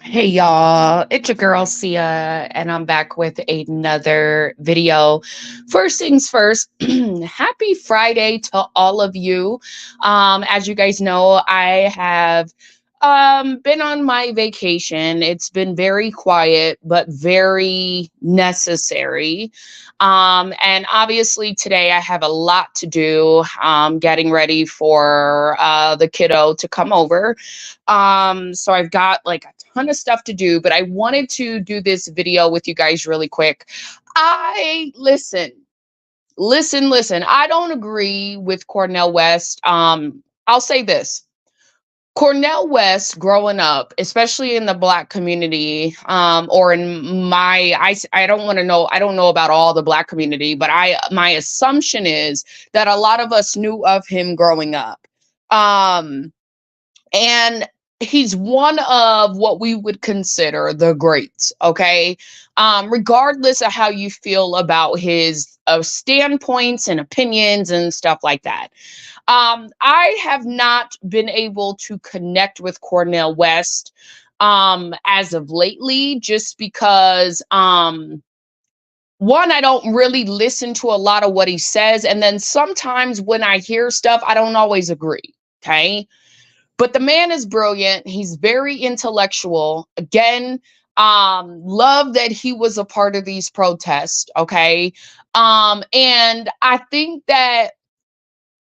Hey y'all, it's your girl Sia, and I'm back with another video. First things first, happy Friday to all of you. As you guys know, I have been on my vacation. It's been very quiet, but very necessary. And obviously today I have a lot to do, getting ready for the kiddo to come over. So I've got like a ton of stuff to do, but I wanted to do this video with you guys really quick. I listen. I don't agree with Cornell West. I'll say this. Cornell West growing up, especially in the black community, or in I don't want to know, I don't know about all the black community, but my assumption is that a lot of us knew of him growing up. Um, and he's one of what we would consider the greats. Okay, regardless of how you feel about his standpoints and opinions and stuff like that. I have not been able to connect with Cornell West as of lately, just because one, I don't really listen to a lot of what he says, and then sometimes when I hear stuff, I don't always agree. Okay, but the man is brilliant. He's very intellectual. Again, love that he was a part of these protests. Okay. And I think that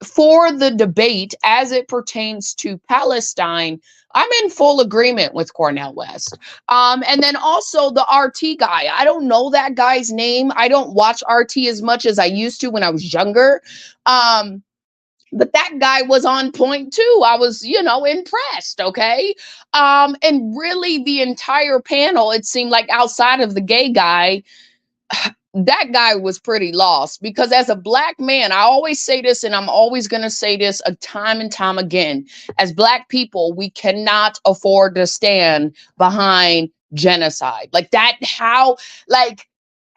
for the debate as it pertains to Palestine, I'm in full agreement with Cornell West. And then also the RT guy. I don't know that guy's name. I don't watch RT as much as I used to when I was younger. Um, but that guy was on point too. I was, impressed. Okay. And really the entire panel, it seemed like outside of the gay guy, that guy was pretty lost, because as a black man, I always say this and I'm always going to say this a time and time again. As black people, we cannot afford to stand behind genocide. Like that, how, like,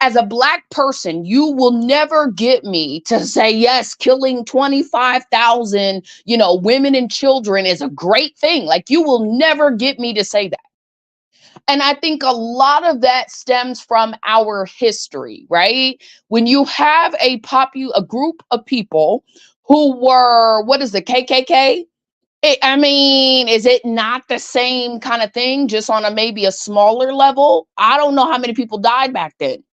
as a black person, you will never get me to say, yes, killing 25,000, women and children is a great thing. Like, you will never get me to say that. And I think a lot of that stems from our history, right? When you have a group of people who were, what is the KKK? I mean, is it not the same kind of thing, just on maybe a smaller level? I don't know how many people died back then.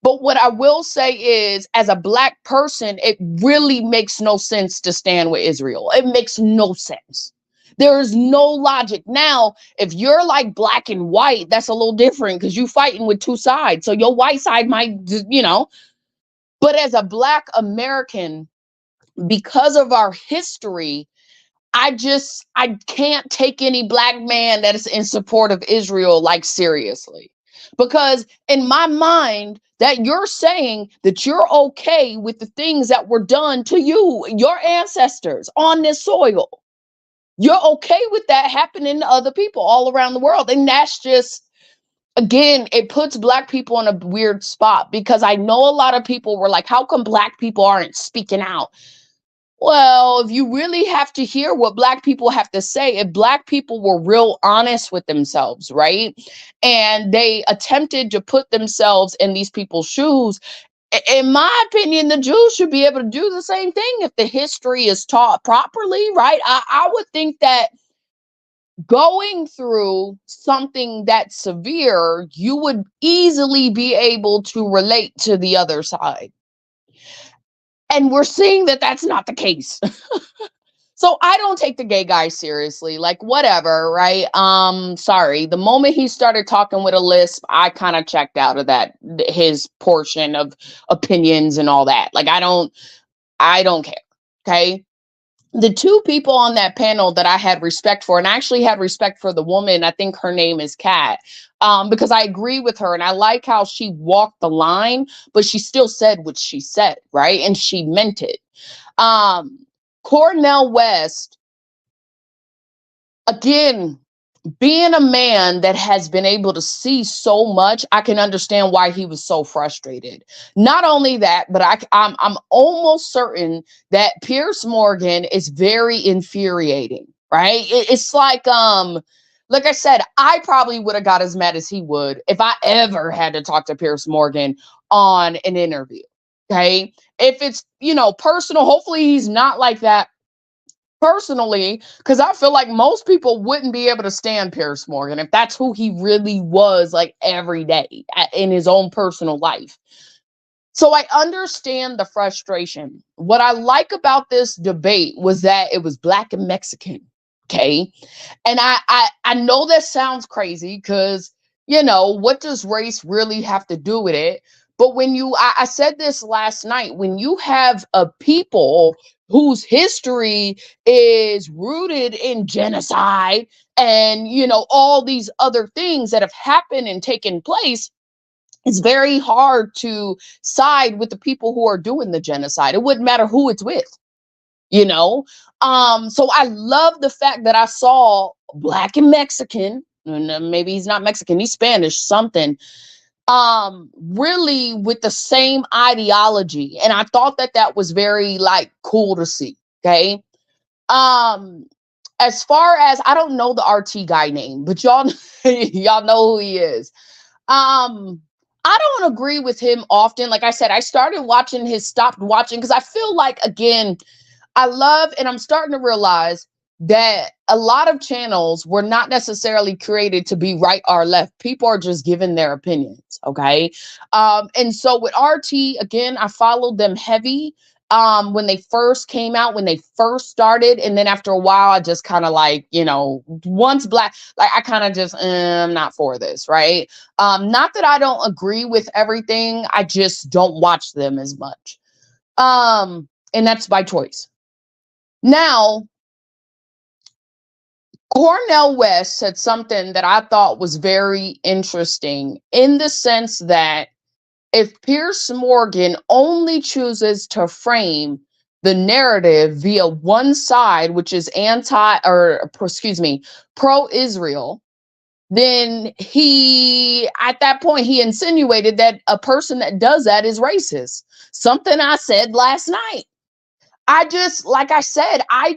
But what I will say is, as a black person, it really makes no sense to stand with Israel. It makes no sense. There is no logic. Now, if you're like black and white, that's a little different because you're fighting with two sides. So your white side might, but as a black American, because of our history, I can't take any black man that is in support of Israel like seriously. Because in my mind, that you're saying that you're okay with the things that were done to you, your ancestors on this soil. You're okay with that happening to other people all around the world. And that's just, again, it puts black people in a weird spot, because I know a lot of people were like, how come black people aren't speaking out? Well, if you really have to hear what black people have to say, if black people were real honest with themselves, right? And they attempted to put themselves in these people's shoes, in my opinion, the Jews should be able to do the same thing if the history is taught properly, right? I would think that going through something that severe, you would easily be able to relate to the other side. And we're seeing that that's not the case. So I don't take the gay guy seriously, like whatever, right? Sorry. The moment he started talking with a lisp, I kind of checked out of that, his portion of opinions and all that. Like I don't care. Okay. The two people on that panel that I had respect for, and I actually had respect for the woman, I think her name is Kat, because I agree with her and I like how she walked the line, but she still said what she said, right? And she meant it. Cornell West, again, being a man that has been able to see so much, I can understand why he was so frustrated. Not only that, but I'm almost certain that Piers Morgan is very infuriating, right? It's like Like I said, I probably would have got as mad as he would if I ever had to talk to Piers Morgan on an interview. Okay. If it's, personal, hopefully he's not like that personally, because I feel like most people wouldn't be able to stand Piers Morgan if that's who he really was, like every day in his own personal life. So I understand the frustration. What I like about this debate was that it was Black and Mexican. Okay. And I know that sounds crazy because, what does race really have to do with it? But I said this last night, when you have a people whose history is rooted in genocide and, all these other things that have happened and taken place, it's very hard to side with the people who are doing the genocide. It wouldn't matter who it's with, you know? So I love the fact that I saw Black and Mexican, and maybe he's not Mexican, he's Spanish, something, really with the same ideology. And I thought that that was very like cool to see. Okay. Um, as far as, I don't know the RT guy name, but y'all, y'all know who he is. I don't agree with him often. Like I said, I stopped watching because I feel like, again, I love, and I'm starting to realize that a lot of channels were not necessarily created to be right or left. People are just giving their opinions. Okay. And so with RT, again, I followed them heavy when they first came out, when they first started. And then after a while, I just kind of like, once Black, like I kind of just, I'm not for this. Right. Not that I don't agree with everything. I just don't watch them as much. And that's by choice. Now, Cornell West said something that I thought was very interesting, in the sense that if Piers Morgan only chooses to frame the narrative via one side, which is pro-Israel, then at that point, he insinuated that a person that does that is racist. Something I said last night. Like I said, I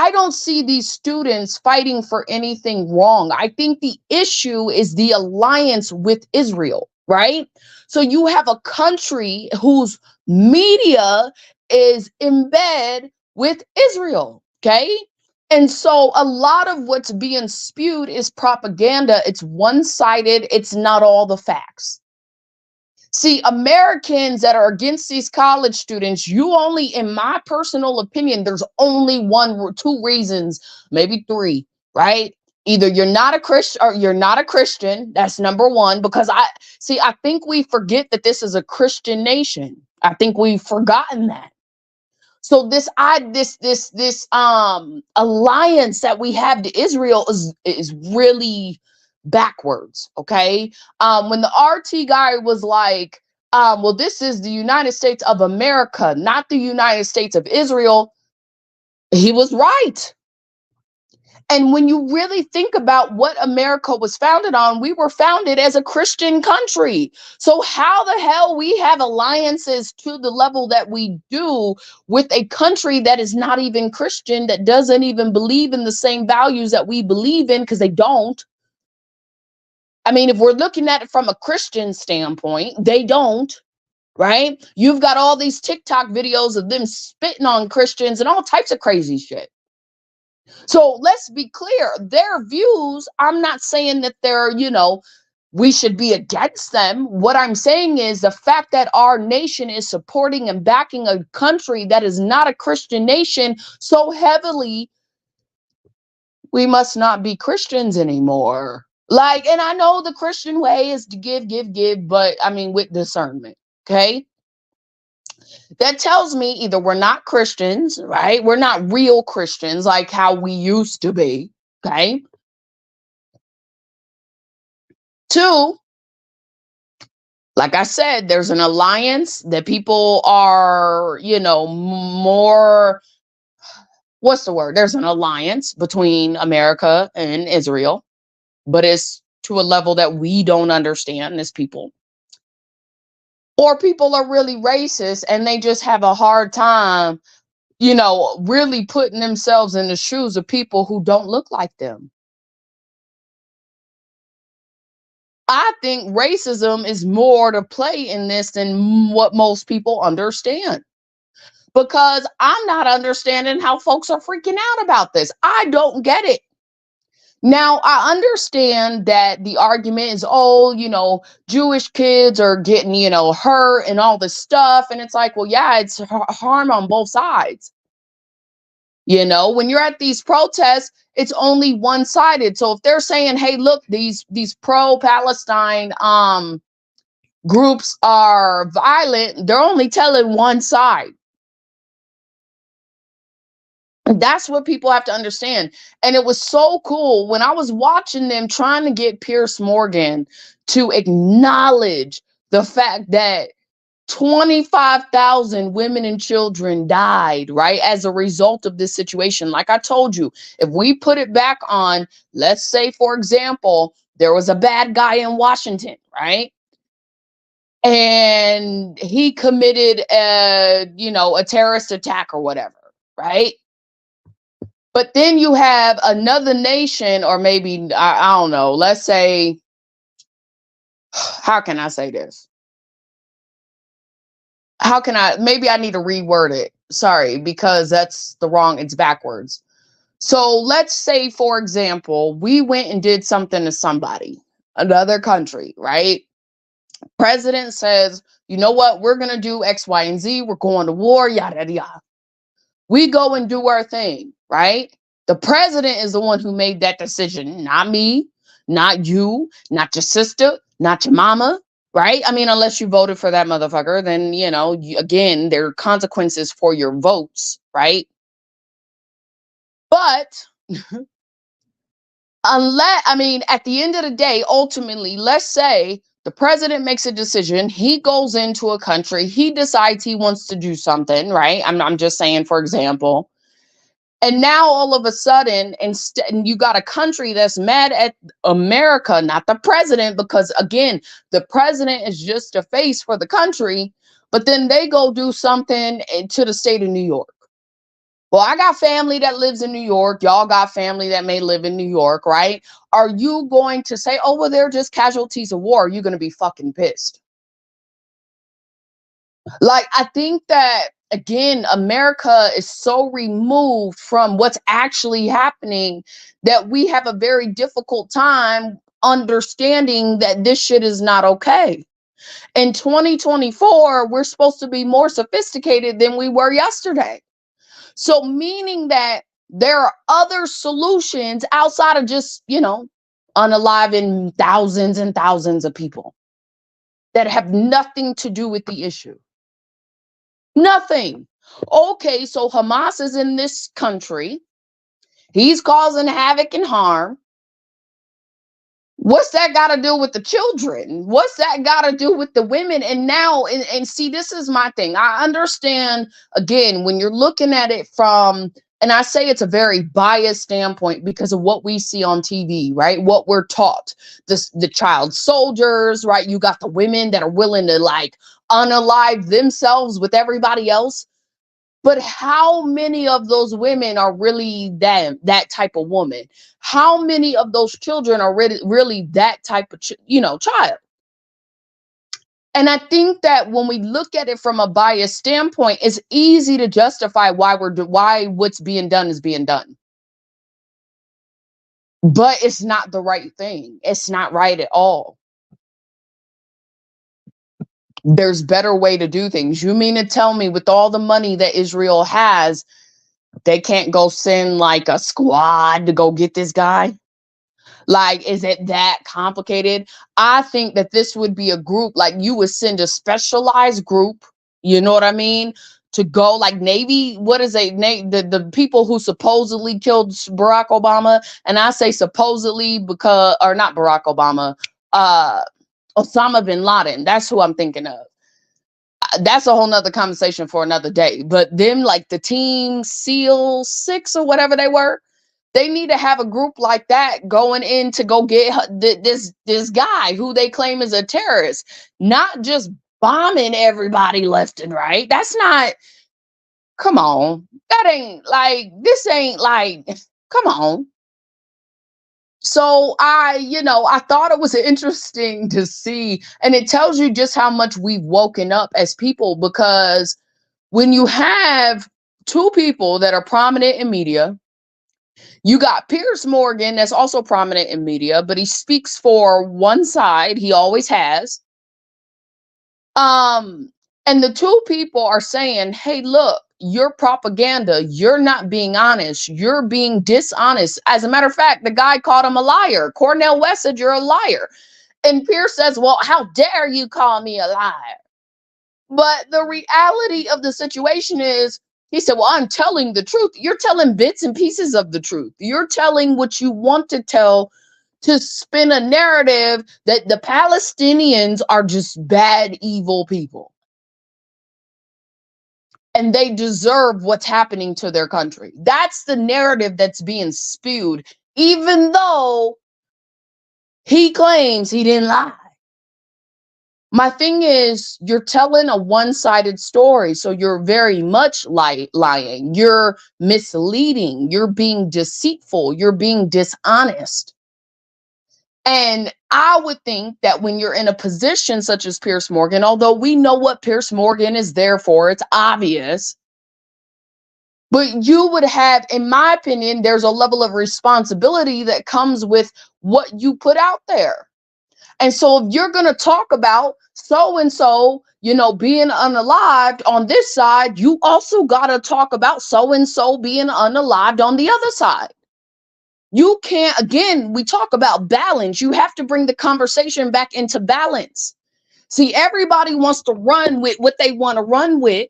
don't see these students fighting for anything wrong. I think the issue is the alliance with Israel, right? So you have a country whose media is in bed with Israel, okay? And so a lot of what's being spewed is propaganda. It's one-sided. It's not all the facts. See, Americans that are against these college students, in my personal opinion, there's only two reasons, maybe three, right? Either you're not a Christian or you're not a Christian. That's number one, because I think we forget that this is a Christian nation. I think we've forgotten that. So this alliance that we have to Israel is really backwards. Okay. When the RT guy was like, well, this is the United States of America, not the United States of Israel, he was right. And when you really think about what America was founded on, we were founded as a Christian country. So how the hell we have alliances to the level that we do with a country that is not even Christian, that doesn't even believe in the same values that we believe in, because they don't. I mean, if we're looking at it from a Christian standpoint, they don't. Right? You've got all these TikTok videos of them spitting on Christians and all types of crazy shit. So let's be clear, their views, I'm not saying that we should be against them. What I'm saying is the fact that our nation is supporting and backing a country that is not a Christian nation so heavily, we must not be Christians anymore. Like, and I know the Christian way is to give, but I mean, with discernment. Okay. That tells me either we're not Christians, right? We're not real Christians like how we used to be, okay? Two, like I said, there's an alliance that people are, more, what's the word? There's an alliance between America and Israel, but it's to a level that we don't understand as people. Or people are really racist and they just have a hard time really putting themselves in the shoes of people who don't look like them. I think racism is more to play in this than what most people understand. Because I'm not understanding how folks are freaking out about this. I don't get it. Now, I understand that the argument is, oh, Jewish kids are getting, hurt and all this stuff. And it's like, well, yeah, it's harm on both sides. When you're at these protests, it's only one-sided. So if they're saying, hey, look, these pro-Palestine groups are violent, they're only telling one side. That's what people have to understand. And it was so cool when I was watching them trying to get Piers Morgan to acknowledge the fact that 25,000 women and children died, right, as a result of this situation. Like I told you, if we put it back on, let's say, for example, there was a bad guy in Washington, right? And he committed a terrorist attack or whatever, right? But then you have another nation, or maybe, I don't know, let's say, how can I say this? Maybe I need to reword it. Sorry, because it's backwards. So let's say, for example, we went and did something to somebody, another country, right? President says, you know what, we're going to do X, Y, and Z. We're going to war, yada, yada, yada. We go and do our thing, right? The president is the one who made that decision, not me, not you, not your sister, not your mama, right? I mean, unless you voted for that motherfucker, then, again, there are consequences for your votes, right? But at the end of the day, ultimately, let's say the president makes a decision. He goes into a country. He decides he wants to do something, right? I'm just saying, for example. And now all of a sudden, and you got a country that's mad at America, not the president, because again, the president is just a face for the country, but then they go do something to the state of New York. Well, I got family that lives in New York. Y'all got family that may live in New York, right? Are you going to say, oh, well, they're just casualties of war? Are you going to be fucking pissed? Like, I think that, again, America is so removed from what's actually happening that we have a very difficult time understanding that this shit is not okay. In 2024, we're supposed to be more sophisticated than we were yesterday. So meaning that there are other solutions outside of just, unaliving thousands and thousands of people that have nothing to do with the issue. Nothing. Okay, so Hamas is in this country. He's causing havoc and harm. What's that got to do with the children? What's that got to do with the women? And now, and see, this is my thing. I understand, again, when you're looking at it from, and I say it's a very biased standpoint because of what we see on TV, right? What we're taught. The child soldiers, right? You got the women that are willing to like unalive themselves with everybody else. But how many of those women are really that type of woman? How many of those children are really that type of child? And I think that when we look at it from a biased standpoint, it's easy to justify why what's being done is being done. But it's not the right thing. It's not right at all. There's better way to do things. You mean to tell me with all the money that Israel has, they can't go send like a squad to go get this guy? Like, is it that complicated? I think that this would be a group, like you would send a specialized group, you know what I mean? To go like Navy, the people who supposedly killed Barack Obama. And I say supposedly because, or not Barack Obama, Osama bin Laden. That's who I'm thinking of. That's a whole nother conversation for another day. But them, like the Team SEAL 6 or whatever they were, they need to have a group like that going in to go get this guy who they claim is a terrorist, not just bombing everybody left and right. That's not, come on. That ain't like, this ain't like, come on. So I thought it was interesting to see, and it tells you just how much we've woken up as people, because when you have two people that are prominent in media, you got Piers Morgan that's also prominent in media, but he speaks for one side. He always has. Um, and the two people are saying, hey, look, your propaganda, you're not being honest, you're being dishonest. As a matter of fact, the guy called him a liar. Cornell West said, you're a liar. And Pierce says, well, how dare you call me a liar? But the reality of the situation is, he said, well, I'm telling the truth. You're telling bits and pieces of the truth. You're telling what you want to tell to spin a narrative that the Palestinians are just bad, evil people. And they deserve what's happening to their country. That's the narrative that's being spewed, even though he claims he didn't lie. My thing is, you're telling a one-sided story, so you're very much lying. You're misleading. You're being deceitful. You're being dishonest. And I would think that when you're in a position such as Piers Morgan, although we know what Piers Morgan is there for, it's obvious, but you would have, in my opinion, there's a level of responsibility that comes with what you put out there. And so if you're going to talk about so-and-so, being unalived on this side, you also got to talk about so-and-so being unalived on the other side. You can't, again, we talk about balance. You have to bring the conversation back into balance. See, everybody wants to run with what they want to run with,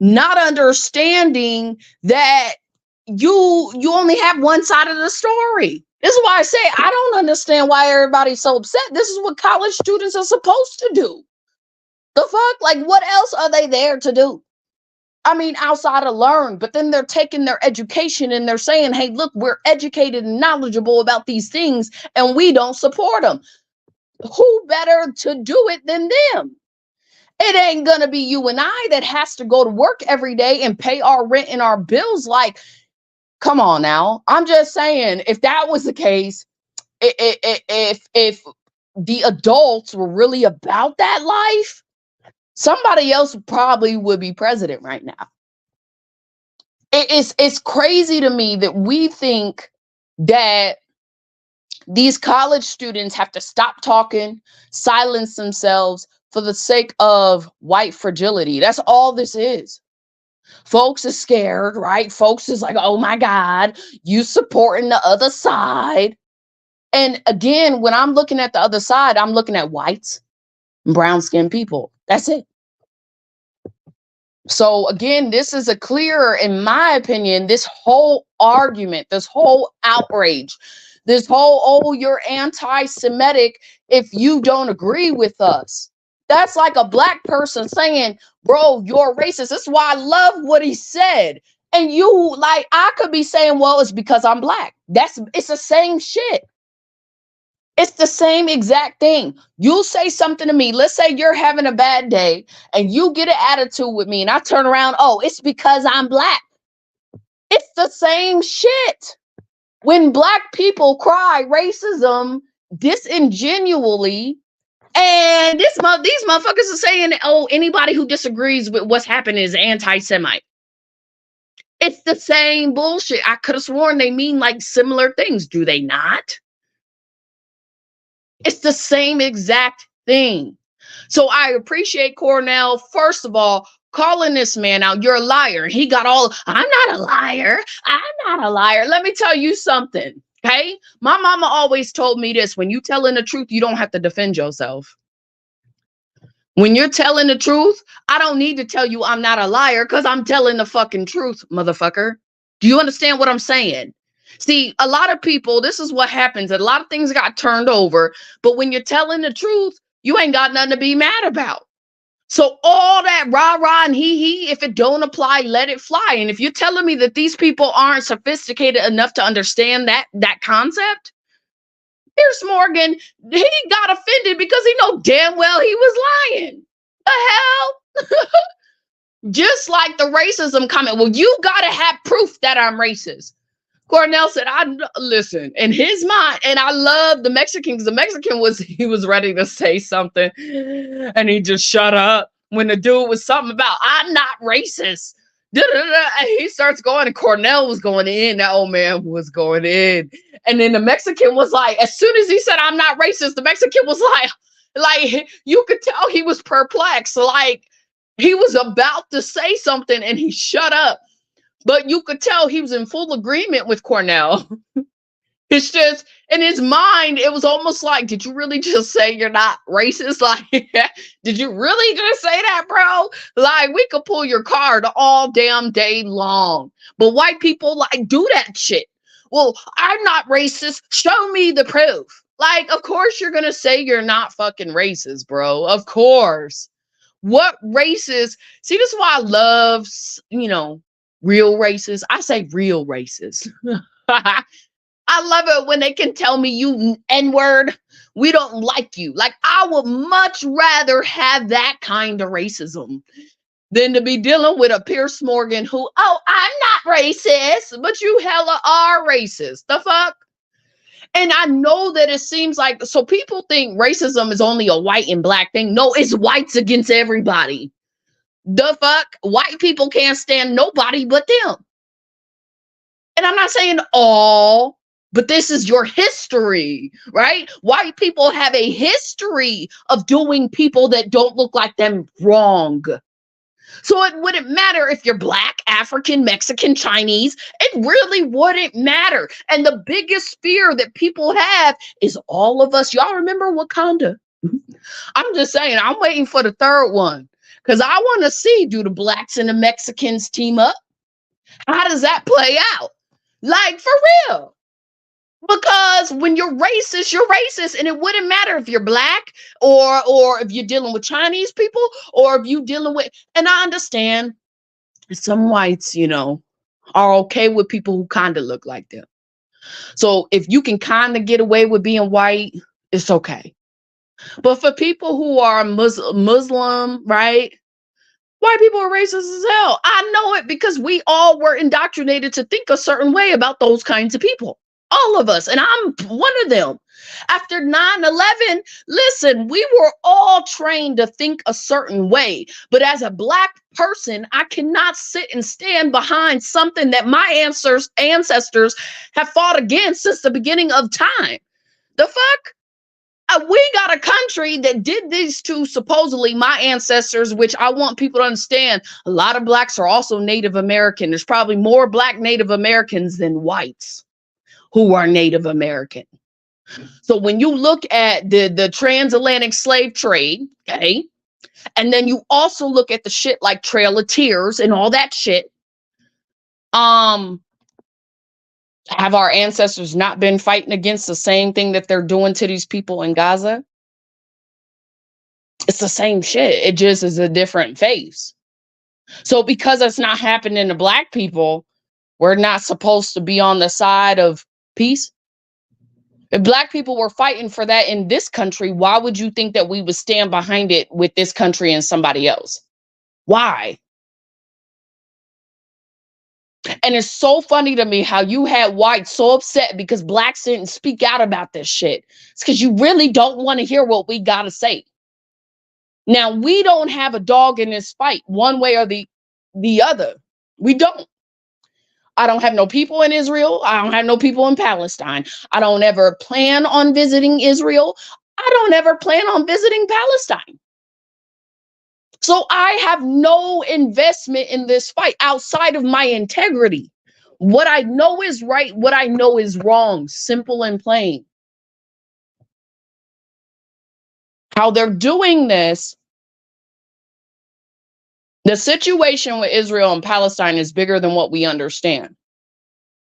not understanding that you only have one side of the story. This is why I say I don't understand why everybody's so upset. This is what college students are supposed to do. The fuck? Like, what else are they there to do? I mean, outside of learn, but then they're taking their education and they're saying, hey, look, we're educated and knowledgeable about these things and we don't support them. Who better to do it than them? It ain't gonna be you and I that has to go to work every day and pay our rent and our bills. Like, come on now. I'm just saying, if that was the case, if the adults were really about that life, somebody else probably would be president right now. It's crazy to me that we think that these college students have to stop talking, silence themselves for the sake of white fragility. That's all this is. Folks are scared, right? Folks is like, oh my God, you supporting the other side. And again, when I'm looking at the other side, I'm looking at whites and brown-skinned people. That's it. So again, this is a clearer, in my opinion, this whole argument, this whole outrage, this whole, oh, you're anti-Semitic if you don't agree with us. That's like a black person saying, bro, you're racist. That's why I love what he said. And you, like, I could be saying, well, it's because I'm black. It's the same shit. It's the same exact thing. You'll say something to me. Let's say you're having a bad day and you get an attitude with me and I turn around. Oh, it's because I'm black. It's the same shit. When black people cry racism disingenuously, and these motherfuckers are saying, oh, anybody who disagrees with what's happening is anti-Semite. It's the same bullshit. I could have sworn they mean like similar things. Do they not? It's the same exact thing. So I appreciate Cornell, first of all, calling this man out. You're a liar. He got all, I'm not a liar. I'm not a liar. Let me tell you something. Okay. My mama always told me this: when you telling the truth, you don't have to defend yourself. When you're telling the truth, I don't need to tell you I'm not a liar because I'm telling the fucking truth, motherfucker. Do you understand what I'm saying? See, a lot of people, this is what happens. A lot of things got turned over, but when you're telling the truth, you ain't got nothing to be mad about. So all that rah-rah and he, if it don't apply, let it fly. And if you're telling me that these people aren't sophisticated enough to understand that concept, Piers Morgan, he got offended because he know damn well he was lying. The hell? Just like the racism comment. Well, you got to have proof that I'm racist. Cornell said, listen, in his mind, and I love the Mexican because the Mexican he was ready to say something and he just shut up when the dude was something about, I'm not racist. And he starts going, and Cornell was going in. That old man was going in. And then the Mexican was like, as soon as he said, I'm not racist, the Mexican was like, you could tell he was perplexed. Like, he was about to say something and he shut up. But you could tell he was in full agreement with Cornell. It's just, in his mind, it was almost like, did you really just say you're not racist? Like, did you really just say that, bro? Like, we could pull your card all damn day long. But white people, like, do that shit. Well, I'm not racist. Show me the proof. Like, of course you're going to say you're not fucking racist, bro. Of course. What racist? See, this is why I love, real racist. I say real racist. I love it when they can tell me you N-word, we don't like you. Like, I would much rather have that kind of racism than to be dealing with a Piers Morgan who, oh, I'm not racist, but you hella are racist. The fuck? And I know that it seems like, so people think racism is only a white and black thing. No, it's whites against everybody. The fuck? White people can't stand nobody but them. And I'm not saying all, but this is your history, right? White people have a history of doing people that don't look like them wrong. So it wouldn't matter if you're black, African, Mexican, Chinese. It really wouldn't matter. And the biggest fear that people have is all of us. Y'all remember Wakanda? I'm just saying, I'm waiting for the third one because I want to see, do the blacks and the Mexicans team up? How does that play out? Like, for real. Because when you're racist, and it wouldn't matter if you're black or if you're dealing with Chinese people or if you're dealing with, and I understand some whites, are okay with people who kind of look like them. So if you can kind of get away with being white, it's okay. But for people who are Muslim, right? White people are racist as hell. I know it because we all were indoctrinated to think a certain way about those kinds of people. All of us, and I'm one of them. After 9/11, listen, we were all trained to think a certain way. But as a black person, I cannot sit and stand behind something that my ancestors have fought against since the beginning of time. The fuck? We got a country that did these to supposedly my ancestors, which I want people to understand. A lot of blacks are also Native American. There's probably more black Native Americans than whites who are Native American. So when you look at the transatlantic slave trade, okay, and then you also look at the shit like Trail of Tears and all that shit, have our ancestors not been fighting against the same thing that they're doing to these people in Gaza? It's the same shit. It just is a different face. So because it's not happening to black people, we're not supposed to be on the side of peace. If black people were fighting for that in this country, why would you think that we would stand behind it with this country and somebody else? Why? And it's so funny to me how you had whites so upset because blacks didn't speak out about this shit. It's because you really don't want to hear what we got to say. Now, we don't have a dog in this fight one way or the other. We don't. I don't have no people in Israel. I don't have no people in Palestine. I don't ever plan on visiting Israel. I don't ever plan on visiting Palestine. So I have no investment in this fight outside of my integrity. What I know is right, what I know is wrong, simple and plain. How they're doing this, the situation with Israel and Palestine is bigger than what we understand.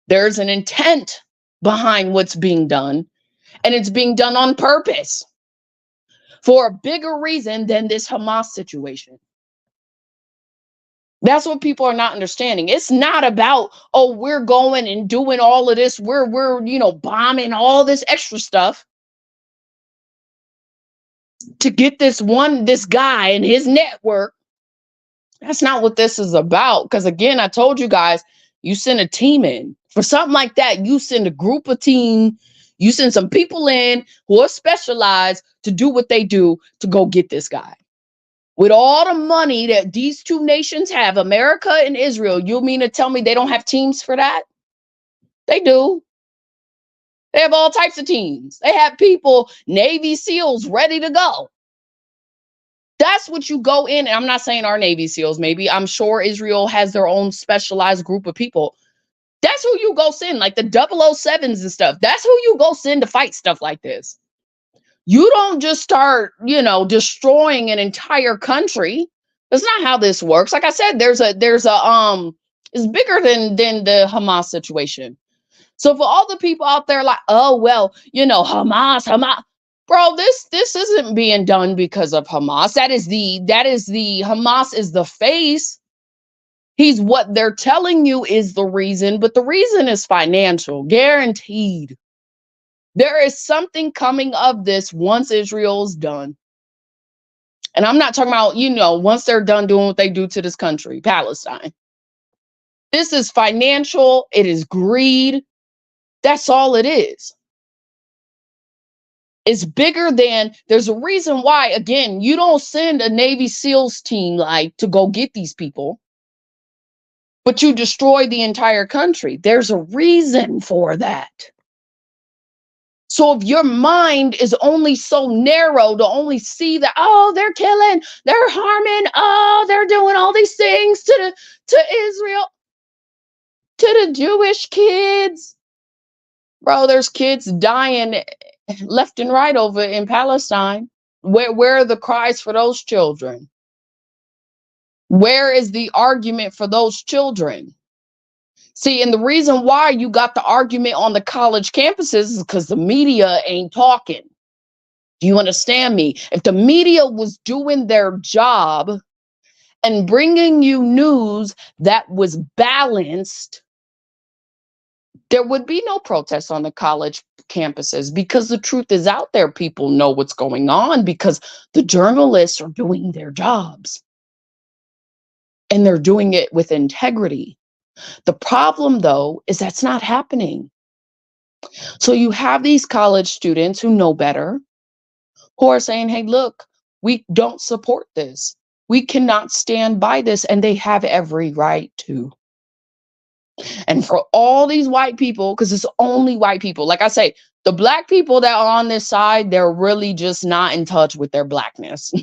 There's an intent behind what's being done, and it's being done on purpose for a bigger reason than this Hamas situation. That's what people are not understanding. It's not about, oh, we're going and doing all of this. We're bombing all this extra stuff to get this guy and his network. That's not what this is about. Because again, I told you guys, you send a team in. For something like that, you send a group of team, you send some people in who are specialized to do what they do to go get this guy. With all the money that these two nations have, America and Israel, you mean to tell me they don't have teams for that? They do. They have all types of teams. They have people, Navy SEALs ready to go. That's what you go in. And I'm not saying our Navy SEALs, maybe. I'm sure Israel has their own specialized group of people. That's who you go send, like the 007s and stuff. That's who you go send to fight stuff like this. You don't just start, destroying an entire country. That's not how this works. Like I said, it's bigger than the Hamas situation. So for all the people out there like, oh, well, Hamas, bro, this isn't being done because of Hamas. That is the Hamas is the face. He's what they're telling you is the reason, but the reason is financial, guaranteed. There is something coming of this once Israel's done. And I'm not talking about, once they're done doing what they do to this country, Palestine. This is financial. It is greed. That's all it is. It's bigger than, there's a reason why, again, you don't send a Navy SEALs team to go get these people, but you destroy the entire country. There's a reason for that. So if your mind is only so narrow to only see that, oh, they're killing, they're harming, oh, they're doing all these things to Israel, to the Jewish kids. Bro, there's kids dying left and right over in Palestine. Where are the cries for those children? Where is the argument for those children? See, and the reason why you got the argument on the college campuses is because the media ain't talking. Do you understand me? If the media was doing their job and bringing you news that was balanced, there would be no protests on the college campuses because the truth is out there. People know what's going on because the journalists are doing their jobs and they're doing it with integrity. The problem, though, is that's not happening. So you have these college students who know better, who are saying, hey, look, we don't support this. We cannot stand by this. And they have every right to. And for all these white people, because it's only white people, like I say, the black people that are on this side, they're really just not in touch with their blackness.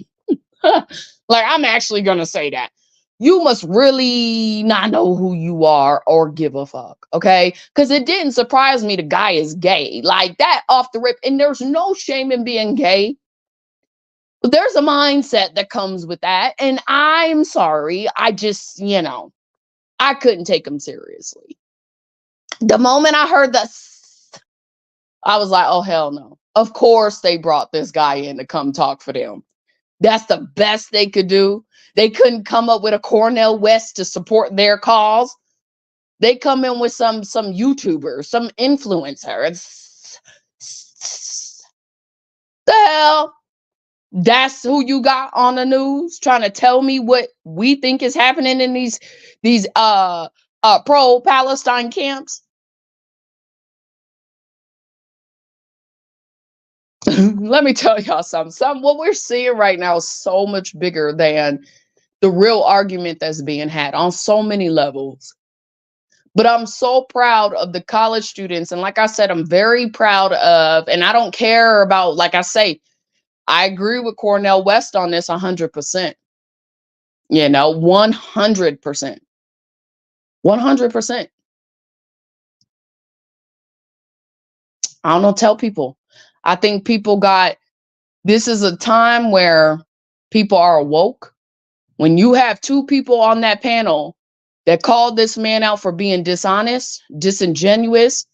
Like, I'm actually going to say that. You must really not know who you are or give a fuck, okay? Because it didn't surprise me the guy is gay. Like that off the rip. And there's no shame in being gay. But there's a mindset that comes with that. And I'm sorry. I just, I couldn't take him seriously. The moment I heard that, I was like, oh, hell no. Of course they brought this guy in to come talk for them. That's the best they could do. They couldn't come up with a Cornell West to support their cause. They come in with some YouTuber, some influencer. The hell? That's who you got on the news trying to tell me what we think is happening in these pro-Palestine camps? Let me tell y'all something. What we're seeing right now is so much bigger than the real argument that's being had on so many levels. But I'm so proud of the college students. And like I said, I'm very proud of, and I don't care about, like I say, I agree with Cornell West on this 100%. 100%. 100%. I don't know, tell people. I think this is a time where people are awoke. When you have two people on that panel that called this man out for being dishonest, disingenuous,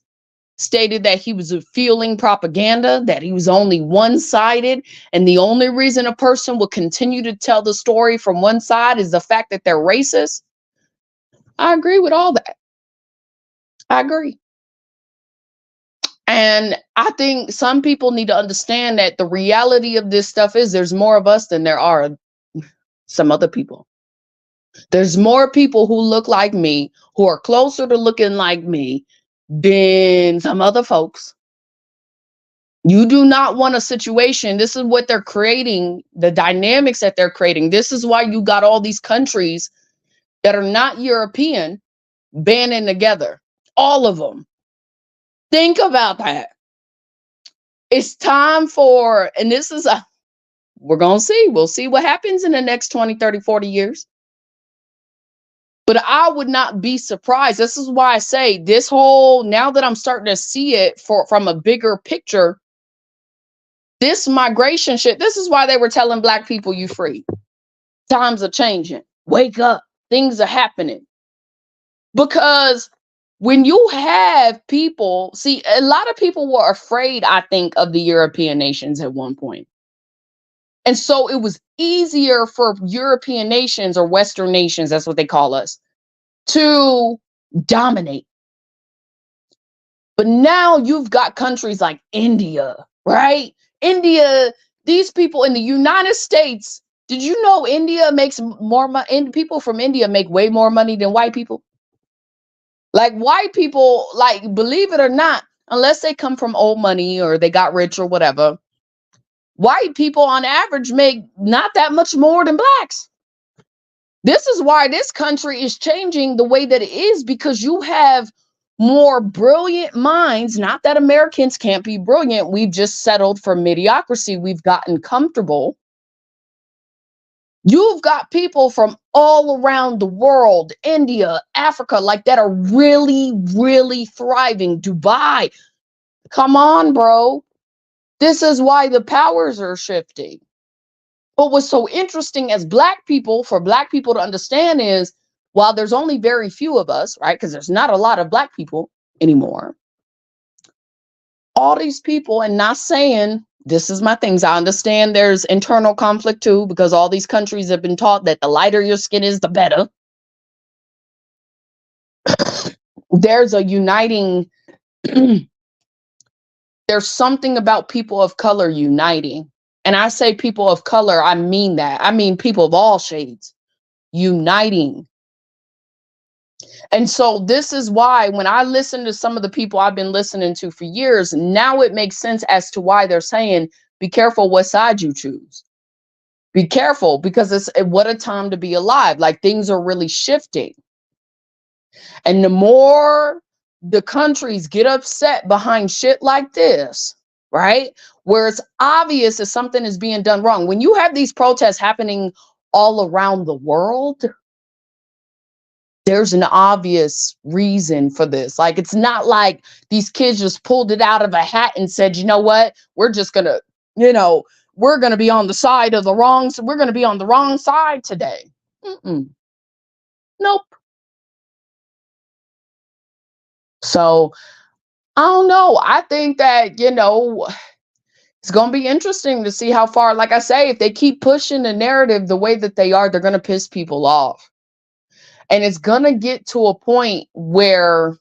stated that he was fueling propaganda, that he was only one-sided, and the only reason a person will continue to tell the story from one side is the fact that they're racist. I agree with all that. I agree. And I think some people need to understand that the reality of this stuff is there's more of us than there are some other people. There's more people who look like me, who are closer to looking like me, than some other folks. You do not want a situation. This is what they're creating, the dynamics that they're creating. This is why you got all these countries that are not European banding together. All of them. Think about that. It's time for, and this is a, we're going to see. We'll see what happens in the next 20, 30, 40 years. But I would not be surprised. This is why I say this whole, now that I'm starting to see it from a bigger picture, this migration shit, this is why they were telling Black people you free. Times are changing. Wake up. Things are happening. Because when you have people, see, a lot of people were afraid, I think, of the European nations at one point. And so it was easier for European nations or Western nations, that's what they call us, to dominate. But now you've got countries like India, right? India, these people in the United States, did you know India makes more money? People from India make way more money than white people. Like white people, like, believe it or not, unless they come from old money or they got rich or whatever, white people on average make not that much more than blacks. This is why this country is changing the way that it is, because you have more brilliant minds. Not that Americans can't be brilliant. We've just settled for mediocrity. We've gotten comfortable. You've got people from all around the world, India, Africa, like that are really, really thriving. Dubai. Come on, bro. This is why the powers are shifting. What was so interesting as Black people, for Black people to understand is, while there's only very few of us, right? Because there's not a lot of Black people anymore. All these people, and not saying this is my things. I understand there's internal conflict too, because all these countries have been taught that the lighter your skin is, the better. There's a uniting, there's something about people of color uniting. And I say people of color, I mean that. I mean people of all shades uniting. And so this is why when I listen to some of the people I've been listening to for years, now it makes sense as to why they're saying, be careful what side you choose. Be careful, because it's what a time to be alive. Like, things are really shifting. And the more the countries get upset behind shit like this, right? Where it's obvious that something is being done wrong. When you have these protests happening all around the world, there's an obvious reason for this. Like, it's not like these kids just pulled it out of a hat and said, you know what, we're just gonna, we're gonna be on the side of the wrong, so we're gonna be on the wrong side today. Nope. So I don't know. I think that, it's going to be interesting to see how far, like I say, if they keep pushing the narrative the way that they are, they're going to piss people off. And it's going to get to a point where,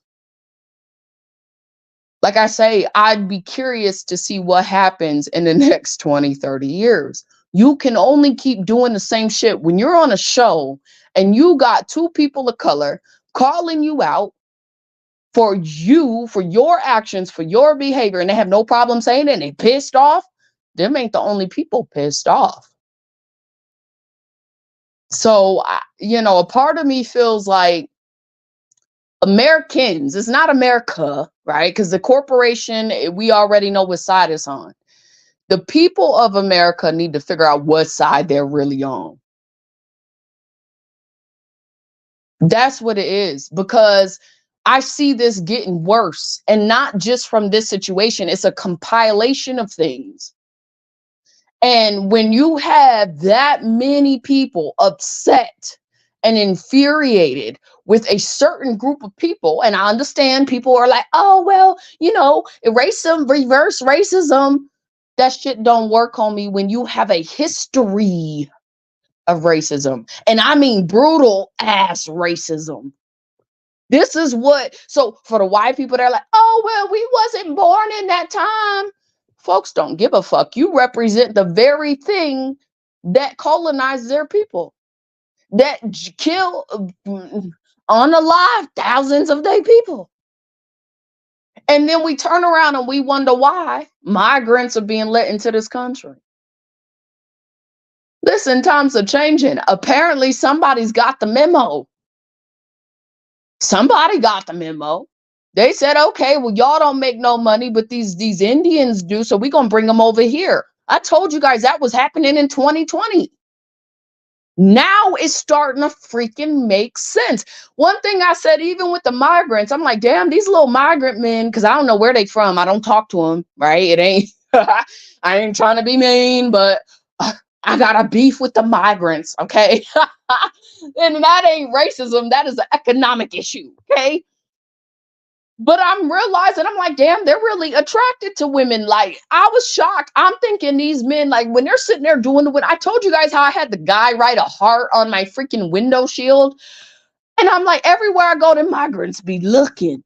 like I say, I'd be curious to see what happens in the next 20, 30 years. You can only keep doing the same shit when you're on a show and you got two people of color calling you out for your actions, for your behavior, and they have no problem saying it, and they pissed off. Them ain't the only people pissed off. So, a part of me feels like Americans, it's not America, right? Because the corporation, we already know what side it's on. The people of America need to figure out what side they're really on. That's what it is, because I see this getting worse, and not just from this situation. It's a compilation of things. And when you have that many people upset and infuriated with a certain group of people, and I understand people are like, oh, well, erase them, reverse racism. That shit don't work on me when you have a history of racism. And I mean brutal ass racism. This is so for the white people, they're like, oh, well, we wasn't born in that time. Folks don't give a fuck. You represent the very thing that colonized their people, that kill unalive thousands of their people. And then we turn around and we wonder why migrants are being let into this country. Listen, times are changing. Apparently, somebody's got the memo. Somebody got the memo. They said, okay, well, y'all don't make no money, but these Indians do, so we're gonna bring them over here. I told you guys that was happening in 2020. Now it's starting to freaking make sense. One thing I said, even with the migrants, I'm like, damn, these little migrant men, because I don't know where they from. I don't talk to them, right? It ain't, I ain't trying to be mean, but I got a beef with the migrants, okay? And that ain't racism. That is an economic issue, okay? But I'm realizing, I'm like, damn, they're really attracted to women. Like, I was shocked. I'm thinking these men, like, when they're sitting there doing I told you guys how I had the guy write a heart on my freaking window shield. And I'm like, everywhere I go, the migrants be looking.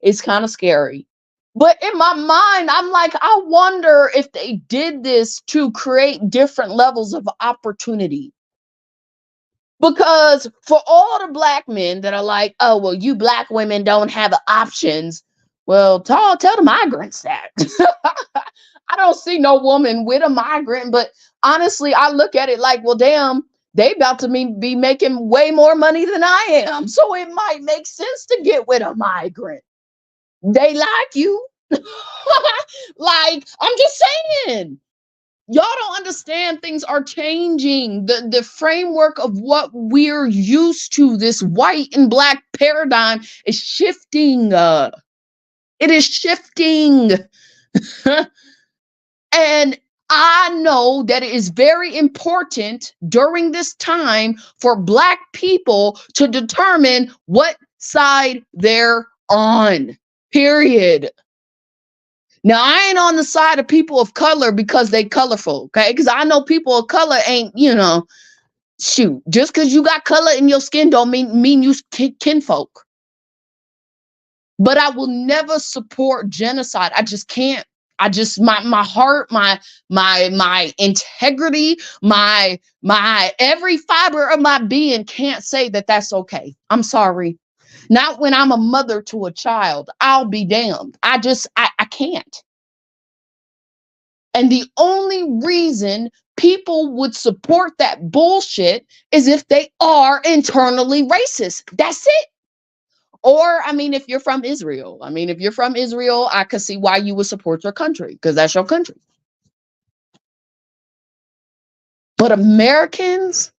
It's kind of scary. But in my mind, I'm like, I wonder if they did this to create different levels of opportunity. Because for all the black men that are like, oh, well, you black women don't have options. Well, tell the migrants that. I don't see no woman with a migrant, but honestly, I look at it like, well, damn, they about to be making way more money than I am. So it might make sense to get with a migrant. They like you. Like, I'm just saying. Y'all don't understand, things are changing. The framework of what we're used to, this white and black paradigm, is shifting. It is shifting. And I know that it is very important during this time for black people to determine what side they're on. Period. Now, I ain't on the side of people of color because they colorful, okay? Because I know people of color ain't, shoot, just because you got color in your skin don't mean you kinfolk. But I will never support genocide. I just can't. I just my heart, my integrity, my every fiber of my being can't say that that's okay. I'm sorry. Not when I'm a mother to a child. I'll be damned. I can't. And the only reason people would support that bullshit is if they are internally racist. That's it. Or, I mean, if you're from Israel, I could see why you would support your country, because that's your country. But Americans,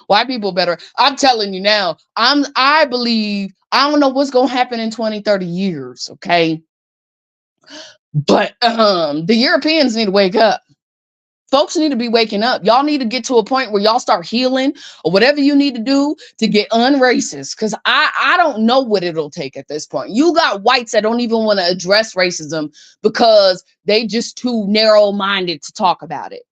white people better. I'm telling you now, I believe, I don't know what's going to happen in 20, 30 years, okay? But the Europeans need to wake up. Folks need to be waking up. Y'all need to get to a point where y'all start healing or whatever you need to do to get unracist. Because I don't know what it'll take at this point. You got whites that don't even want to address racism because they just too narrow-minded to talk about it.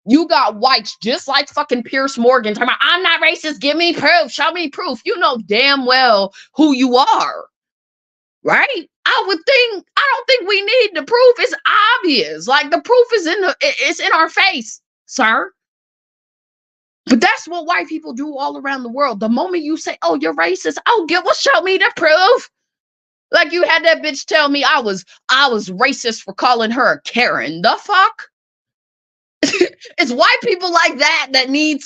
You got whites just like fucking Piers Morgan talking about, I'm not racist, give me proof, show me proof. You know damn well who you are, right? I don't think we need the proof. It's obvious. Like, the proof is it's in our face, sir. But that's what white people do all around the world. The moment you say, oh, you're racist, show me the proof. Like, you had that bitch tell me I was racist for calling her a Karen. The fuck? It's white people like that need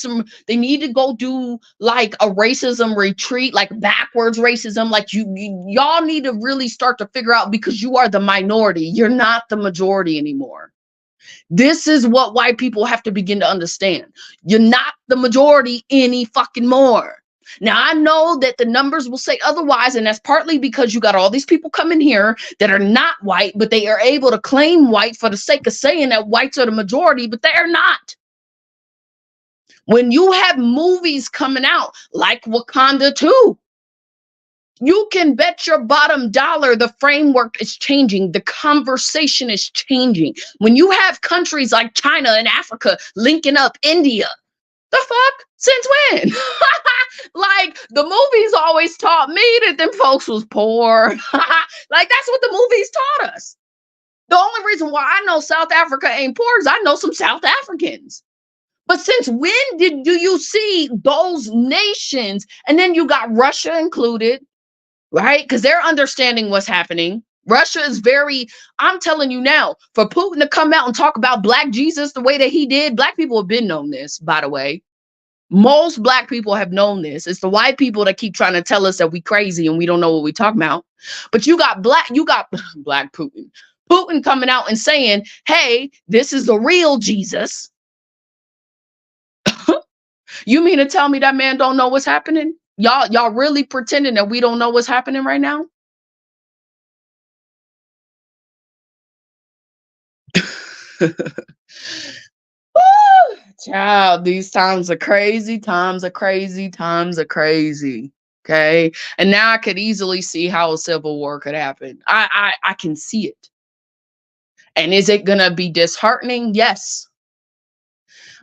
they need to go do like a racism retreat, like backwards racism. Like y'all need to really start to figure out, because you are the minority. You're not the majority anymore. This is what white people have to begin to understand. You're not the majority any fucking more. Now, I know that the numbers will say otherwise, and that's partly because you got all these people coming here that are not white, but they are able to claim white for the sake of saying that whites are the majority, but they are not. When you have movies coming out like Wakanda 2, you can bet your bottom dollar the framework is changing. The conversation is changing. When you have countries like China and Africa linking up India, the fuck? Since when? Like, the movies always taught me that them folks was poor. Like, that's what the movies taught us. The only reason why I know South Africa ain't poor is I know some South Africans. But since when do you see those nations? And then you got Russia included. right? Because they're understanding what's happening. Russia is very, I'm telling you now, for Putin to come out and talk about Black Jesus the way that he did, Black people have been known this, by the way. Most Black people have known this. It's the white people that keep trying to tell us that we crazy and we don't know what we talking about. But you got Black Putin. Putin coming out and saying, hey, this is the real Jesus. You mean to tell me that man don't know what's happening? Y'all really pretending that we don't know what's happening right now? Woo! Child, these times are crazy, times are crazy, times are crazy. Okay. And now I could easily see how a civil war could happen. I can see it. And is it gonna be disheartening? Yes.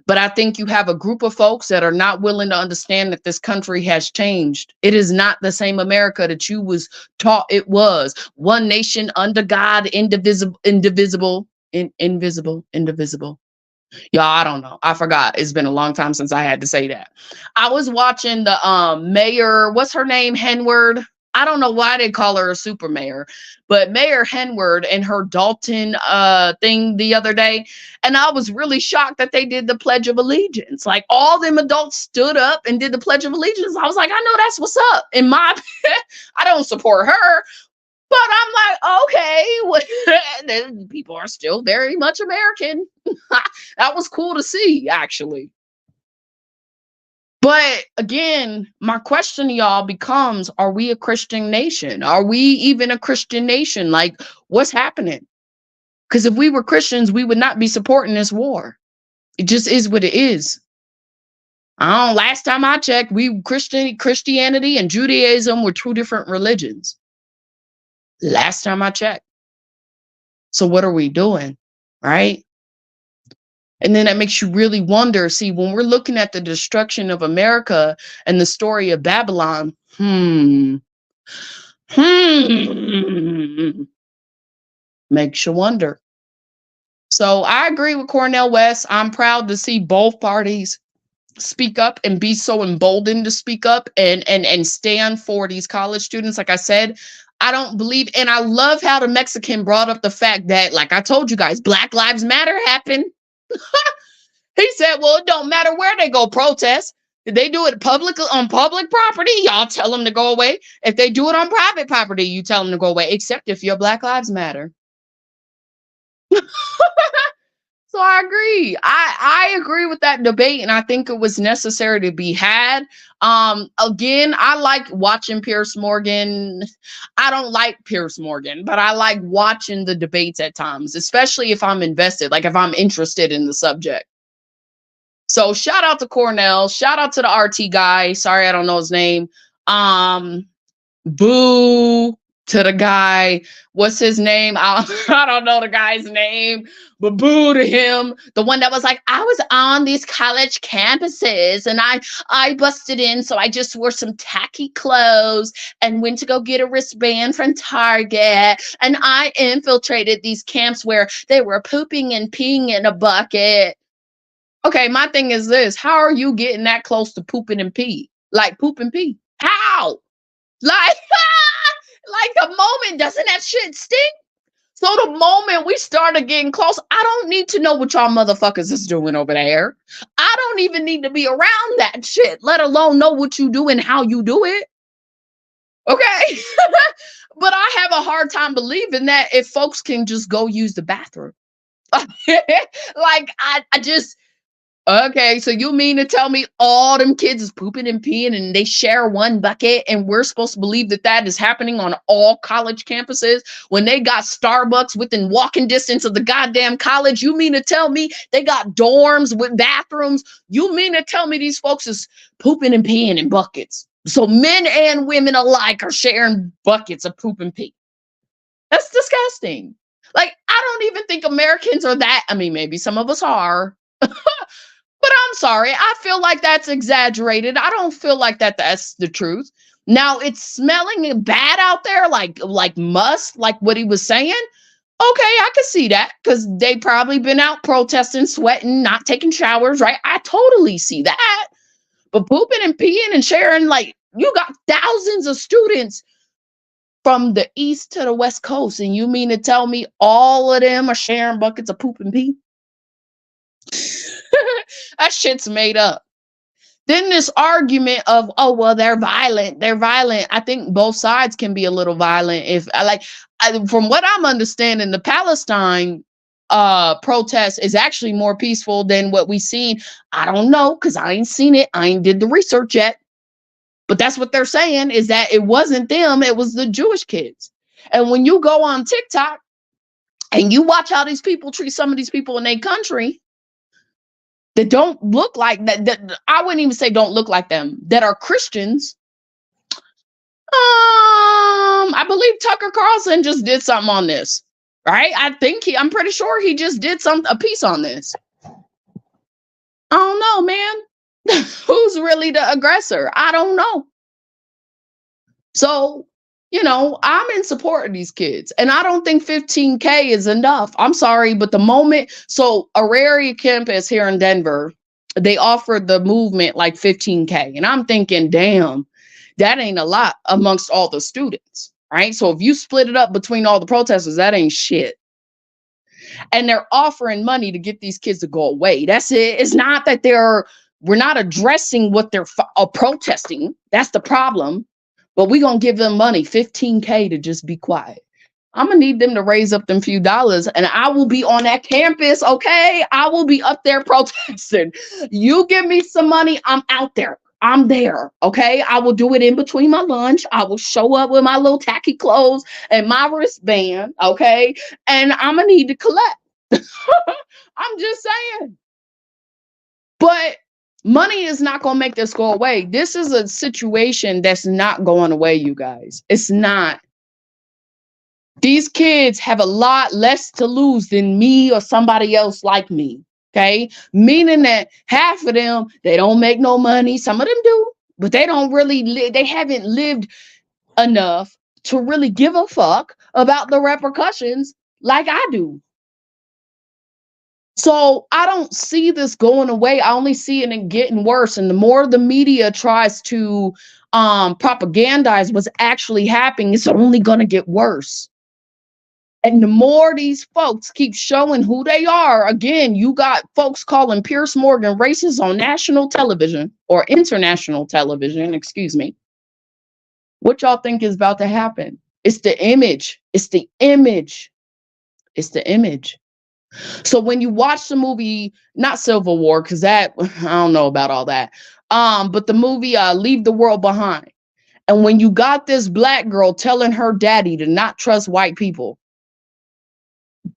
But I think you have a group of folks that are not willing to understand that this country has changed. It is not the same America that you was taught it was. One nation under God, indivisible. Y'all, I don't know. I forgot. It's been a long time since I had to say that. I was watching the mayor, what's her name? Henward. I don't know why they call her a super mayor, but Mayor Henward and her Dalton thing the other day. And I was really shocked that they did the Pledge of Allegiance. Like all them adults stood up and did the Pledge of Allegiance. I was like, I know that's what's up. In my I don't support her, but I'm like, okay, people are still very much American. That was cool to see, actually. But again, my question to y'all becomes, are we a Christian nation? Are we even a Christian nation? Like, what's happening? Because if we were Christians, we would not be supporting this war. It just is what it is. I don't, last time I checked, Christianity and Judaism were two different religions. Last time I checked. So what are we doing? Right? And then that makes you really wonder, see, when we're looking at the destruction of America and the story of Babylon, makes you wonder. So I agree with Cornell West. I'm proud to see both parties speak up and be so emboldened to speak up and stand for these college students. Like I said, I don't believe, and I love how the Mexican brought up the fact that, like I told you guys, Black Lives Matter happened. He said, well, it don't matter where they go protest. If they do it on public property, y'all tell them to go away. If they do it on private property, you tell them to go away, except if your Black Lives Matter. So I agree. I agree with that debate, and I think it was necessary to be had. Again, I like watching Piers Morgan. I don't like Piers Morgan, but I like watching the debates at times, especially if I'm invested, like if I'm interested in the subject. So shout out to Cornell. Shout out to the RT guy. Sorry, I don't know his name. Boo to the guy. What's his name? I don't know the guy's name, but boo to him. The one that was like, I was on these college campuses and I busted in. So I just wore some tacky clothes and went to go get a wristband from Target. And I infiltrated these camps where they were pooping and peeing in a bucket. Okay, my thing is this. How are you getting that close to pooping and pee? Like poop and pee? How? Like, like the moment, doesn't that shit stink? So the moment we started getting close, I don't need to know what y'all motherfuckers is doing over there. I don't even need to be around that shit, let alone know what you do and how you do it. Okay? But I have a hard time believing that if folks can just go use the bathroom. Like, I just... Okay, so you mean to tell me all them kids is pooping and peeing and they share one bucket and we're supposed to believe that that is happening on all college campuses when they got Starbucks within walking distance of the goddamn college? You mean to tell me they got dorms with bathrooms? You mean to tell me these folks is pooping and peeing in buckets? So men and women alike are sharing buckets of poop and pee. That's disgusting. Like, I don't even think Americans are that. I mean, maybe some of us are. But I'm sorry, I feel like that's exaggerated. I don't feel like that's the truth. Now it's smelling bad out there, like must, like what he was saying. Okay, I can see that because they probably been out protesting, sweating, not taking showers, right? I totally see that. But pooping and peeing and sharing, like, you got thousands of students from the east to the west coast. And you mean to tell me all of them are sharing buckets of poop and pee? That shit's made up. Then this argument of, oh, well, they're violent. They're violent. I think both sides can be a little violent. If from what I'm understanding, the Palestine protest is actually more peaceful than what we've seen. I don't know, because I ain't seen it. I ain't did the research yet. But that's what they're saying, is that it wasn't them. It was the Jewish kids. And when you go on TikTok and you watch how these people treat some of these people in their country, that don't look like that I wouldn't even say don't look like them, that are Christians. I believe Tucker Carlson just did something on this, right? I'm pretty sure he just did a piece on this. I don't know, man. Who's really the aggressor? I don't know. So, I'm in support of these kids, and I don't think 15K is enough. I'm sorry, but so Auraria campus here in Denver, they offered the movement like 15K, and I'm thinking, damn, that ain't a lot amongst all the students, right? So if you split it up between all the protesters, that ain't shit. And they're offering money to get these kids to go away. That's it. It's not that we're not addressing what they're protesting. That's the problem. But we're going to give them money, 15K, to just be quiet. I'm going to need them to raise up them few dollars, and I will be on that campus, okay? I will be up there protesting. You give me some money, I'm out there. I'm there, okay? I will do it in between my lunch. I will show up with my little tacky clothes and my wristband, okay? And I'm going to need to collect. I'm just saying. But money is not going to make this go away. This is a situation that's not going away, you guys. It's not. These kids have a lot less to lose than me or somebody else like me, okay? Meaning that half of them, they don't make no money. Some of them do, but they haven't lived enough to really give a fuck about the repercussions like I do. So I don't see this going away. I only see it getting worse. And the more the media tries to propagandize what's actually happening, it's only going to get worse. And the more these folks keep showing who they are, again, you got folks calling Piers Morgan racist on national television or international television, excuse me. What y'all think is about to happen? It's the image. It's the image. It's the image. So when you watch the movie, not Civil War, because that, I don't know about all that, but the movie Leave the World Behind. And when you got this black girl telling her daddy to not trust white people,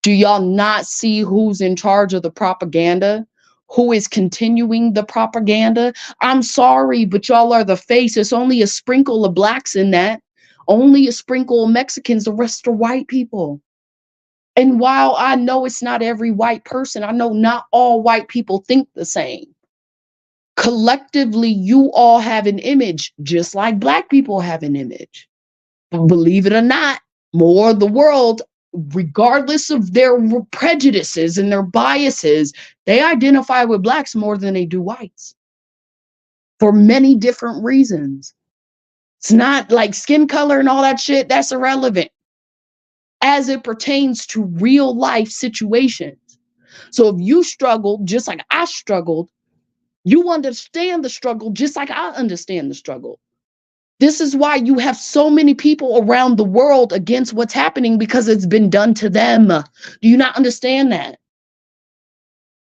do y'all not see who's in charge of the propaganda? Who is continuing the propaganda? I'm sorry, but y'all are the face. It's only a sprinkle of blacks in that. Only a sprinkle of Mexicans. The rest are white people. And while I know it's not every white person, I know not all white people think the same. Collectively, you all have an image, just like black people have an image. Believe it or not, more of the world, regardless of their prejudices and their biases, they identify with blacks more than they do whites. For many different reasons. It's not like skin color and all that shit, that's irrelevant as it pertains to real life situations. So if you struggled just like I struggled, you understand the struggle just like I understand the struggle. This is why you have so many people around the world against what's happening, because it's been done to them. Do you not understand that?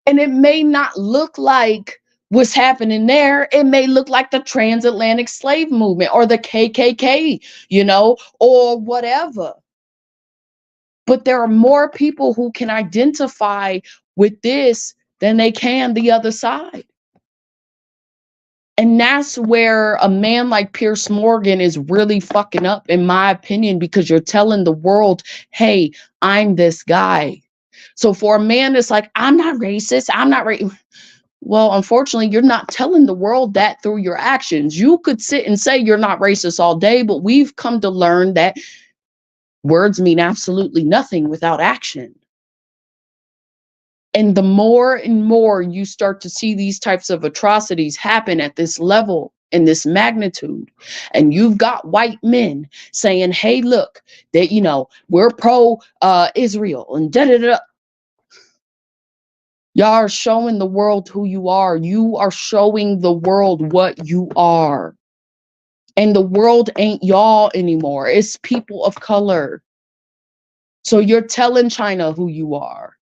And it may not look like what's happening there. It may look like the transatlantic slave movement or the KKK, or whatever. But there are more people who can identify with this than they can the other side. And that's where a man like Piers Morgan is really fucking up, in my opinion, because you're telling the world, hey, I'm this guy. So for a man that's like, I'm not racist, I'm not racist. Well, unfortunately, you're not telling the world that through your actions. You could sit and say you're not racist all day, but we've come to learn that words mean absolutely nothing without action. And the more and more you start to see these types of atrocities happen at this level, in this magnitude, and you've got white men saying, hey, look, that, we're pro Israel and da da da. Y'all are showing the world who you are. You are showing the world what you are. And the world ain't y'all anymore. It's people of color. So you're telling China who you are.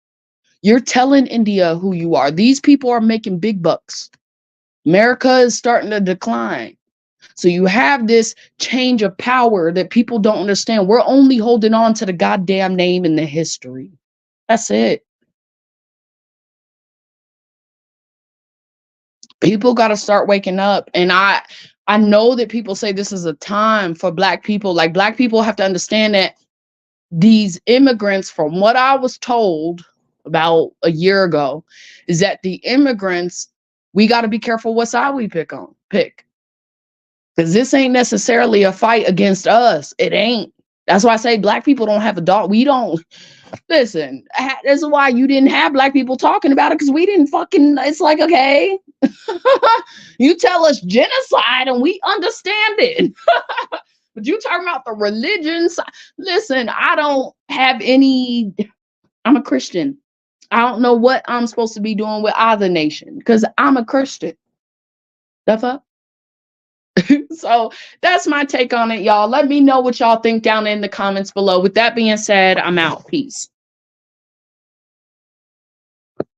You're telling India who you are. These people are making big bucks. America is starting to decline. So you have this change of power that people don't understand. We're only holding on to the goddamn name and the history. That's it. People got to start waking up. And I know that people say this is a time for Black people. Like, Black people have to understand that these immigrants, from what I was told about a year ago, is that the immigrants, we got to be careful what side we pick. Because this ain't necessarily a fight against us. It ain't. That's why I say Black people don't have a dog. We don't. Listen, this is why you didn't have Black people talking about it, because we didn't fucking, it's like, okay, you tell us genocide and we understand it. But you talking about the religions. Listen, I don't have any, I'm a Christian. I don't know what I'm supposed to be doing with either nation because I'm a Christian. The fuck? So that's my take on it, y'all. Let me know what y'all think down in the comments below. With that being said, I'm out. Peace.